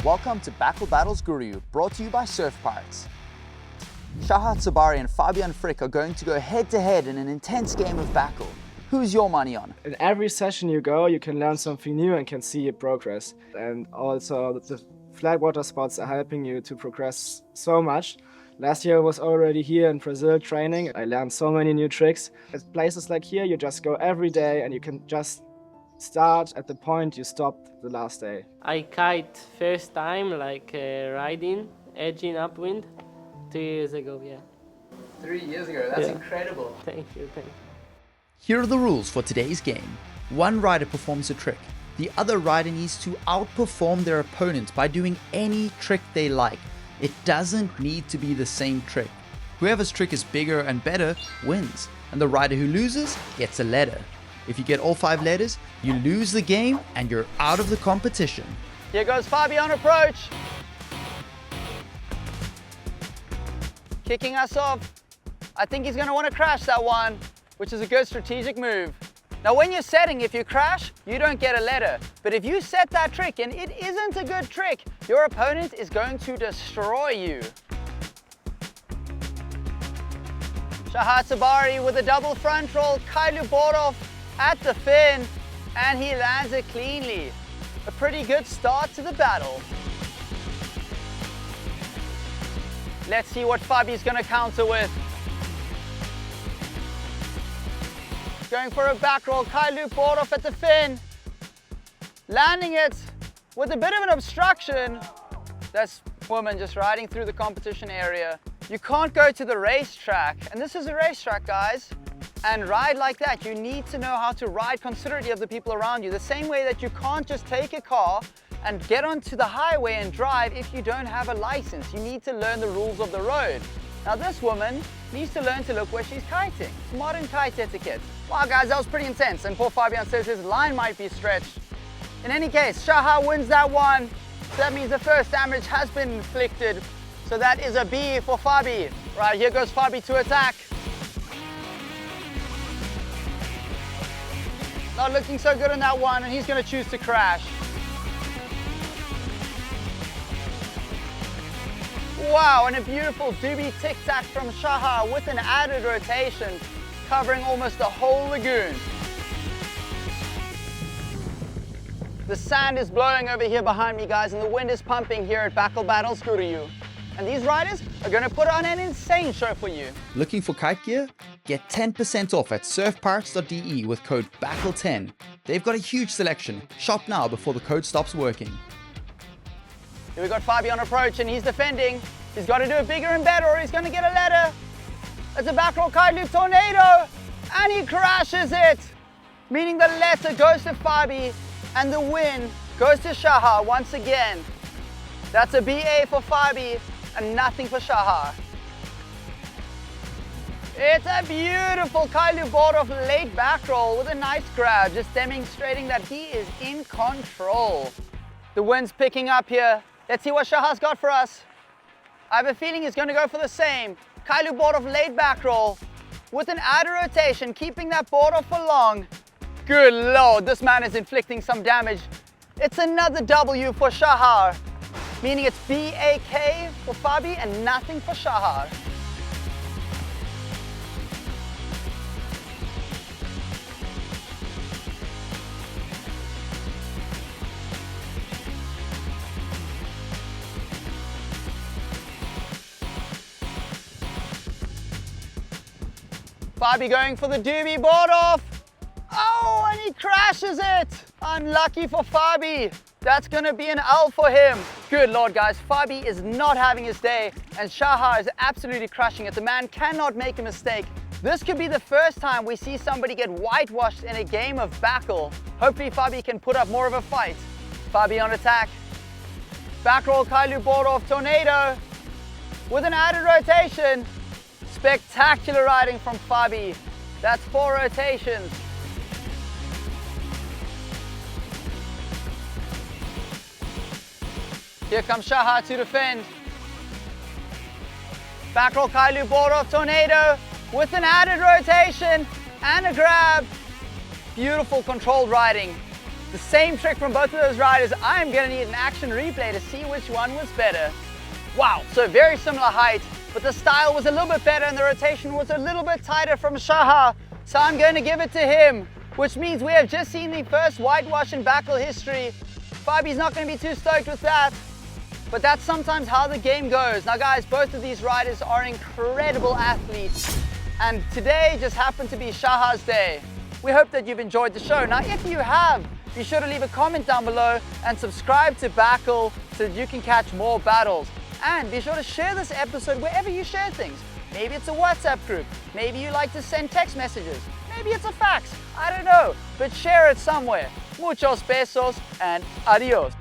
Welcome to BAKL Battles Guru, brought to you by Surf Pirates. Shahar Tsabary and Fabian are going to go head-to-head in an intense game of BAKL. Who's your money on? In every session you go, you can learn something new and can see your progress. And also the flat water spots are helping you to progress so much. Last year I was already here in Brazil training. I learned so many new tricks. At places like here, you just go every day and you can just start at the point you stopped the last day. I kite first time, riding, edging upwind, 2 years ago, yeah. 3 years ago, that's Yeah. incredible. Thank you, thank you. Here are the rules for today's game. One rider performs a trick. The other rider needs to outperform their opponent by doing any trick they like. It doesn't need to be the same trick. Whoever's trick is bigger and better wins, and the rider who loses gets a letter. If you get all 5 letters, you lose the game and you're out of the competition. Here goes Fabian on approach. Kicking us off. I think he's going to want to crash that one, which is a good strategic move. Now when you're setting, if you crash, you don't get a letter. But if you set that trick and it isn't a good trick, your opponent is going to destroy you. Shahar Tsabary with a double front roll, Kite at the fin, and he lands it cleanly. A pretty good start to the battle. Let's see what Fabi's going to counter with. Going for a back roll, Kite at the fin. Landing it with a bit of an obstruction. That's woman just riding through the competition area. You can't go to the racetrack, and this is a racetrack, guys, and ride like that. You need to know how to ride considerately of the people around you. The same way that you can't just take a car and get onto the highway and drive if you don't have a license. You need to learn the rules of the road. Now this woman needs to learn to look where she's kiting. It's modern kite etiquette. Wow guys, that was pretty intense, and poor Fabian says his line might be stretched. In any case, Shahar wins that one. So that means the first damage has been inflicted. So that is a B for Fabi. Right, here goes Fabi to attack. Not looking so good on that one, and he's going to choose to crash. Wow, and a beautiful doobie tic-tac from Shahar with an added rotation, covering almost the whole lagoon. The sand is blowing over here behind me, guys, and the wind is pumping here at BAKL Battles Guru. And these riders are going to put on an insane show for you. Looking for kite gear? Get 10% off at surfpirates.de with code BAKL10. They've got a huge selection. Shop now before the code stops working. Here we got Fabian on approach, and he's defending. He's got to do it bigger and better or he's going to get a letter. It's a back roll kite loop tornado, and he crashes it, meaning the letter goes to Fabi and the win goes to Shahar once again. That's a BA for Fabi and nothing for Shahar. It's a beautiful kite late back roll with a nice grab, just demonstrating that he is in control. The wind's picking up here. Let's see what Shahar's got for us. I have a feeling he's going to go for the same. Kite late back roll with an added rotation, keeping that board off for long. Good lord, this man is inflicting some damage. It's another W for Shahar, meaning it's B.A.K. for Fabi and nothing for Shahar. Fabi going for the doobie board off. Oh, and he crashes it. Unlucky for Fabi. That's going to be an L for him. Good lord, guys. Fabi is not having his day, and Shahar is absolutely crushing it. The man cannot make a mistake. This could be the first time we see somebody get whitewashed in a game of BAKL. Hopefully Fabi can put up more of a fight. Fabi on attack. Back roll kite board off tornado with an added rotation. Spectacular riding from Fabi. That's 4 rotations. Here comes Shahar to defend. Back roll kite board off tornado with an added rotation and a grab. Beautiful controlled riding. The same trick from both of those riders. I'm gonna need an action replay to see which one was better. Wow, so very similar height, but the style was a little bit better and the rotation was a little bit tighter from Shahar. So I'm going to give it to him, which means we have just seen the first whitewash in BAKL history. Fabi's not going to be too stoked with that, but that's sometimes how the game goes. Now guys, both of these riders are incredible athletes, and today just happened to be Shahar's day. We hope that you've enjoyed the show. Now if you have, be sure to leave a comment down below and subscribe to BAKL so that you can catch more battles. And be sure to share this episode wherever you share things. Maybe it's a WhatsApp group, maybe you like to send text messages, maybe it's a fax, I don't know, but share it somewhere. Muchos besos and adios.